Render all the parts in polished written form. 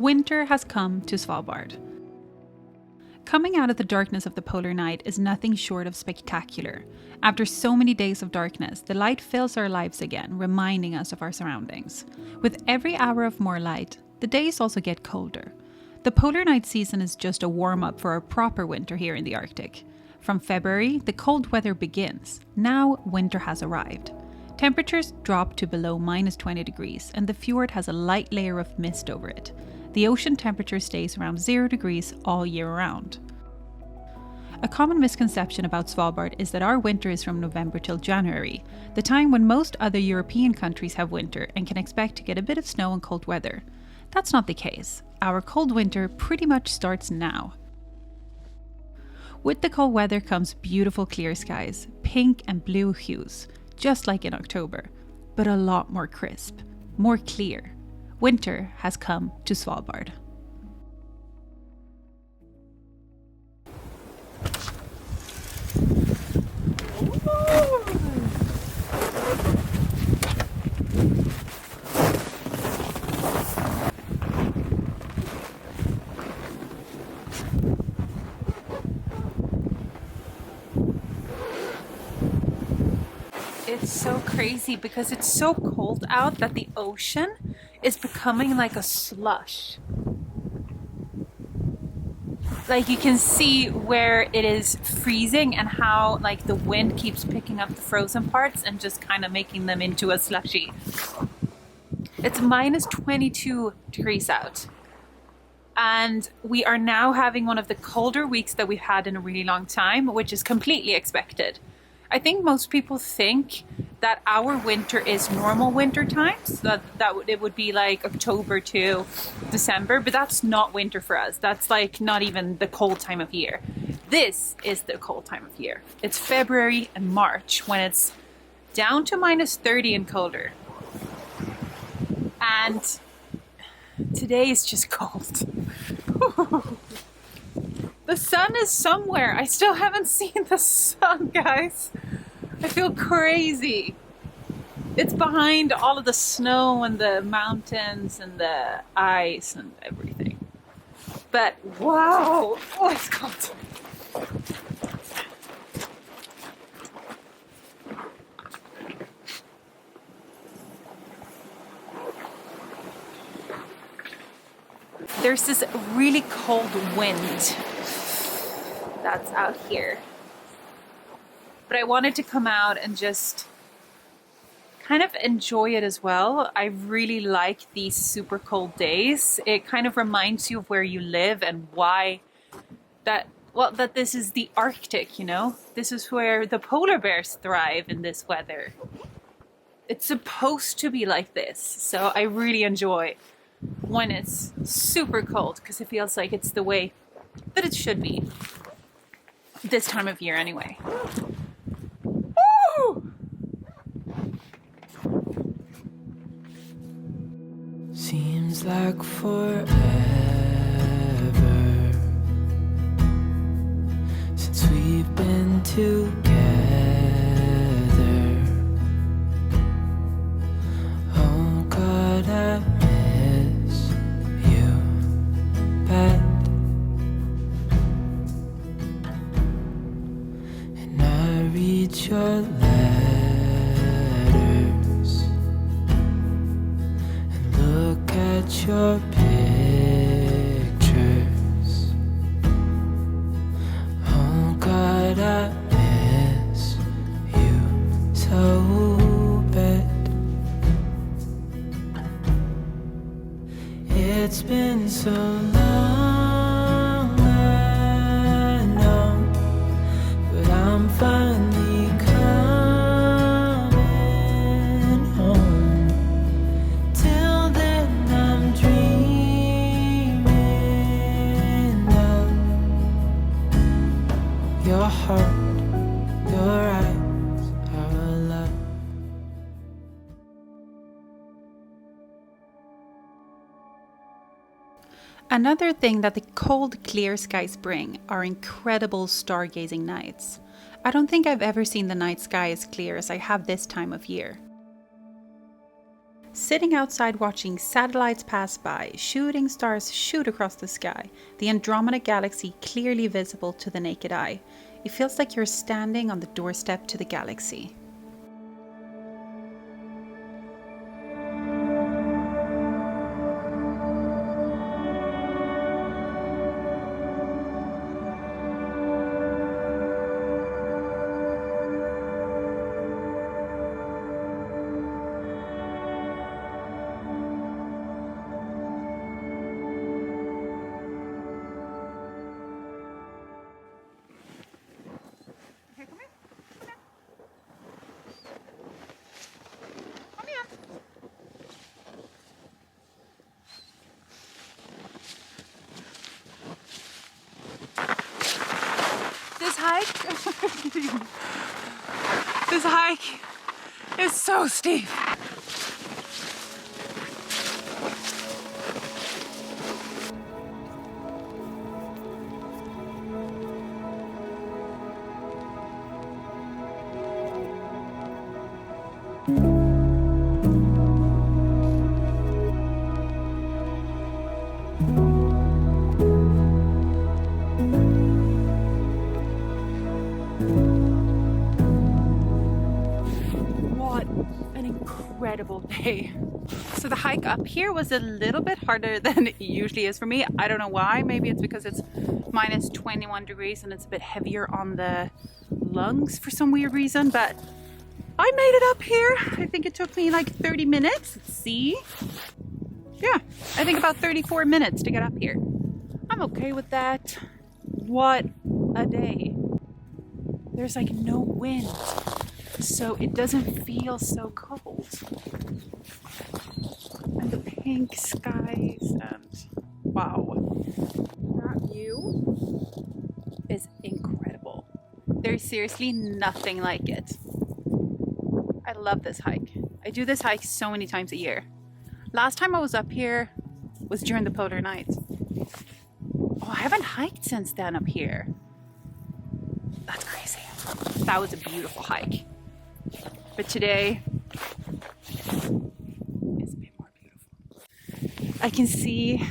Winter has come to Svalbard. Coming out of the darkness of the polar night is nothing short of spectacular. After so many days of darkness, the light fills our lives again, reminding us of our surroundings. With every hour of more light, the days also get colder. The polar night season is just a warm-up for a proper winter here in the Arctic. From February, the cold weather begins. Now winter has arrived. Temperatures drop to below -20 degrees and the fjord has a light layer of mist over it. The ocean temperature stays around 0 degrees all year round. A common misconception about Svalbard is that our winter is from November till January, the time when most other European countries have winter and can expect to get a bit of snow and cold weather. That's not the case. Our cold winter pretty much starts now. With the cold weather comes beautiful clear skies, pink and blue hues, just like in October, but a lot more crisp, more clear. Winter has come to Svalbard. It's so crazy because it's so cold out that the ocean is becoming like a slush. Like you can see where it is freezing and how like the wind keeps picking up the frozen parts and just kind of making them into a slushy. It's -22 degrees out. And we are now having one of the colder weeks that we've had in a really long time, which is completely expected. I think most people think that our winter is normal winter times, that it would be like October to December, but that's not winter for us. That's like not even the cold time of year. This is the cold time of year. It's February and March when it's down to -30 and colder. And today is just cold. The sun is somewhere. I still haven't seen the sun, guys. I feel crazy. It's behind all of the snow and the mountains and the ice and everything. But wow, oh, it's cold. There's this really cold wind that's out here. But I wanted to come out and just kind of enjoy it as well. I really like these super cold days. It kind of reminds you of where you live and why that this is the Arctic, you know? This is where the polar bears thrive in this weather. It's supposed to be like this. So I really enjoy when it's super cold because it feels like it's the way that it should be. This time of year anyway. Woo! Seems like forever since we've been together. Oh God, I miss you bad. And I read your letters and look at your pictures. Oh God, I miss you so bad. It's been so long, I know, but I'm finally coming home. Till then I'm dreaming of your heart, your eyes, our love. Another thing that the cold, clear skies bring are incredible stargazing nights. I don't think I've ever seen the night sky as clear as I have this time of year. Sitting outside watching satellites pass by, shooting stars shoot across the sky, the Andromeda galaxy clearly visible to the naked eye. It feels like you're standing on the doorstep to the galaxy. This hike is so steep. Incredible day. So the hike up here was a little bit harder than it usually is for me. I don't know why. Maybe it's because it's minus 21 degrees and it's a bit heavier on the lungs for some weird reason, but I made it up here. I think it took me like 30 minutes. Let's see. Yeah, I think about 34 minutes to get up here. I'm okay with that. What a day. There's like no wind, so it doesn't feel so cold. And the pink skies and wow, that view is incredible. There's seriously nothing like it. I love this hike. I do this hike so many times a year. Last time I was up here was during the polar night. Oh, I haven't hiked since then up here. That's crazy. That was a beautiful hike. But today is a bit more beautiful. I can see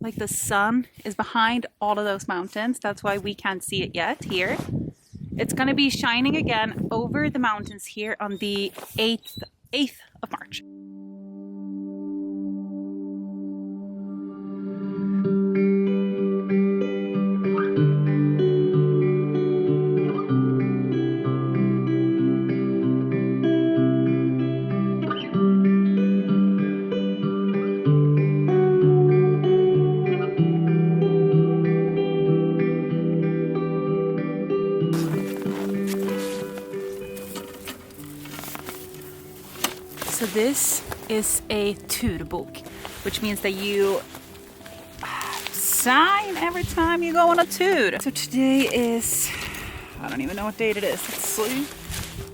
like the sun is behind all of those mountains. That's why we can't see it yet here. It's going to be shining again over the mountains here on the 8th of March. So this is a turbok, which means that you sign every time you go on a tour. So today is, I don't even know what date it is. Let's see.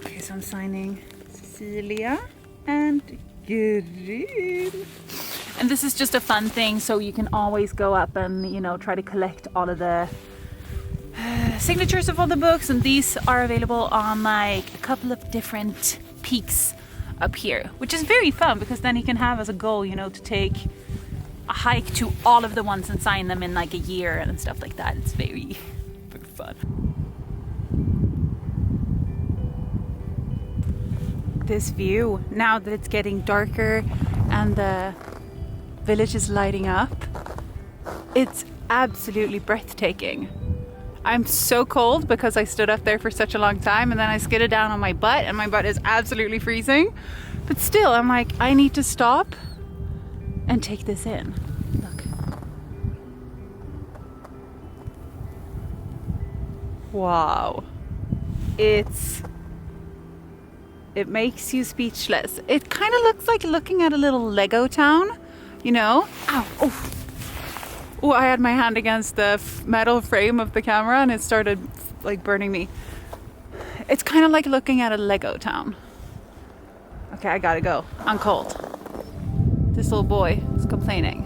Okay, so I'm signing Cecilia and Grid. And this is just a fun thing, so you can always go up and, you know, try to collect all of the signatures of all the books, and these are available on like a couple of different peaks up here, which is very fun because then you can have as a goal, you know, to take a hike to all of the ones and sign them in like a year and stuff like that. It's very, very fun. This view, now that it's getting darker and the village is lighting up, it's absolutely breathtaking. I'm so cold because I stood up there for such a long time and then I skidded down on my butt and my butt is absolutely freezing. But still, I'm like, I need to stop and take this in. Look. Wow. It makes you speechless. It kind of looks like looking at a little Lego town, you know? Ow, oh. Oh, I had my hand against the metal frame of the camera and it started like burning me. It's kind of like looking at a Lego town. Okay, I gotta go. I'm cold. This little boy is complaining.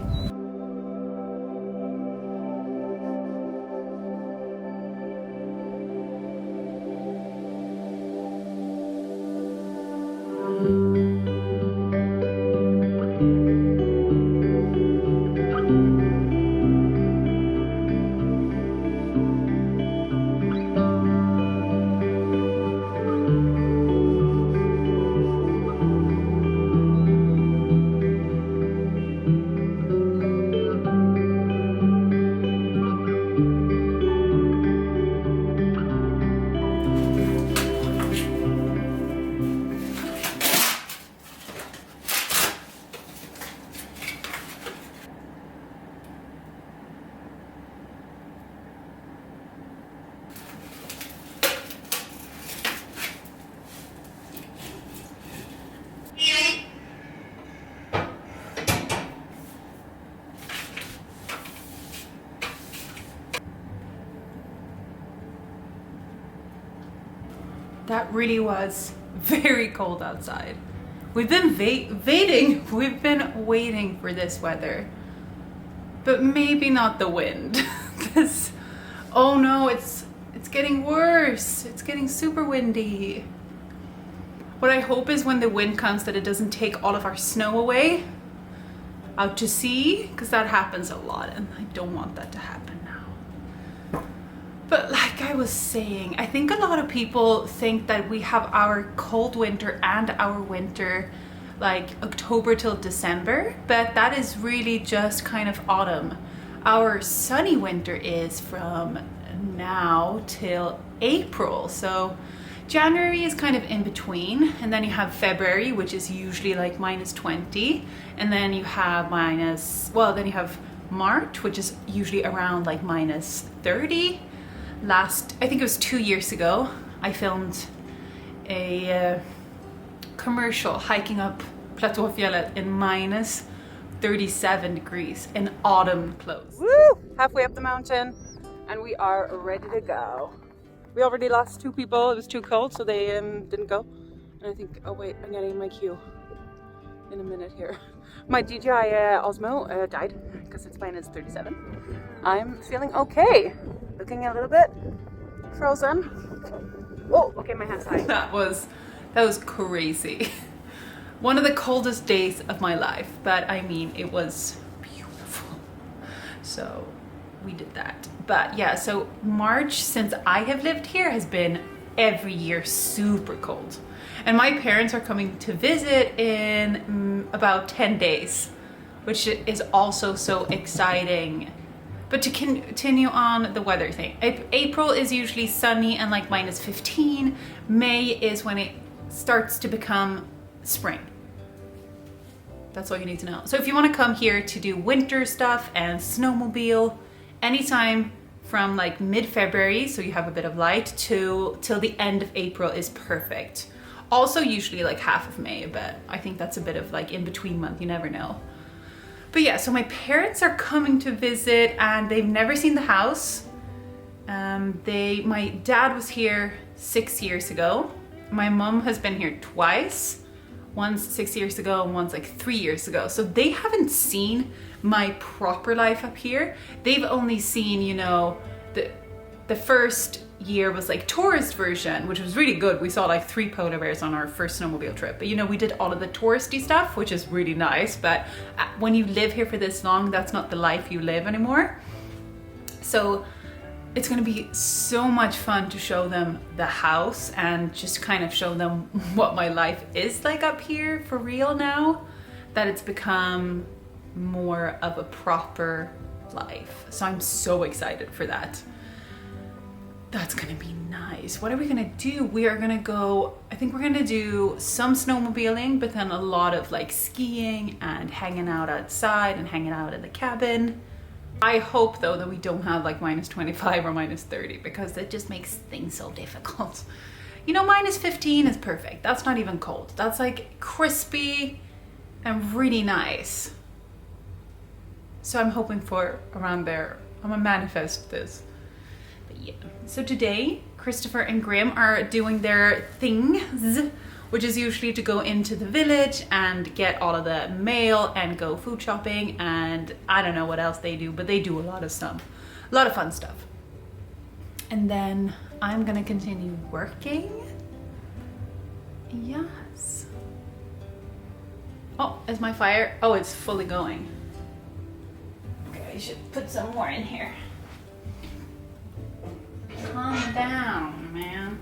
that really was very cold outside. We've been we've been waiting for this weather, but maybe not the wind. This, oh no, it's getting worse. It's getting super windy. What I hope is when the wind comes that it doesn't take all of our snow away out to sea, because that happens a lot and I don't want that to happen now. But like I was saying, I think a lot of people think that we have our cold winter and our winter like October till December, but that is really just kind of autumn. Our sunny winter is from now till April. So January is kind of in between, and then you have February, which is usually like -20, and then you have then you have March, which is usually around like -30. I think it was 2 years ago, I filmed a commercial hiking up Platåfjället in -37 degrees in autumn clothes. Woo! Halfway up the mountain, and we are ready to go. We already lost 2 people. It was too cold, so they didn't go. And I think, oh wait, I'm getting my cue in a minute here. My DJI Osmo died because it's -37. I'm feeling okay. Looking a little bit frozen. Oh, okay, my hand's high. That was crazy. One of the coldest days of my life, but I mean, it was beautiful. So we did that. But yeah, so March, since I have lived here, has been every year super cold. And my parents are coming to visit in about 10 days, which is also so exciting. But to continue on the weather thing, April is usually sunny and like -15. May is when it starts to become spring. That's all you need to know. So if you want to come here to do winter stuff and snowmobile, anytime from like mid-February, so you have a bit of light, till the end of April is perfect. Also usually like half of May, but I think that's a bit of like in between month, you never know. But yeah, so my parents are coming to visit and they've never seen the house. My dad was here 6 years ago. My mom has been here twice. Once 6 years ago and once like 3 years ago. So they haven't seen my proper life up here. They've only seen, you know, the first year was like tourist version, which was really good. We saw like 3 polar bears on our first snowmobile trip. But you know, we did all of the touristy stuff, which is really nice. But when you live here for this long, that's not the life you live anymore. So it's gonna be so much fun to show them the house and just kind of show them what my life is like up here for real now, that it's become more of a proper life. So I'm so excited for that. That's gonna be nice. What are we gonna do? We are gonna go, I think we're gonna do some snowmobiling, but then a lot of like skiing and hanging out outside and hanging out in the cabin. I hope though that we don't have like -25 or -30, because it just makes things so difficult. You know, -15 is perfect. That's not even cold. That's like crispy and really nice. So I'm hoping for around there. I'm gonna manifest this. But yeah. So today, Christopher and Grim are doing their things, which is usually to go into the village and get all of the mail and go food shopping, and I don't know what else they do, but they do a lot of stuff, a lot of fun stuff. And then I'm gonna continue working. Yes. Oh, is my fire? Oh, it's fully going. Okay, I should put some more in here. Calm down, man.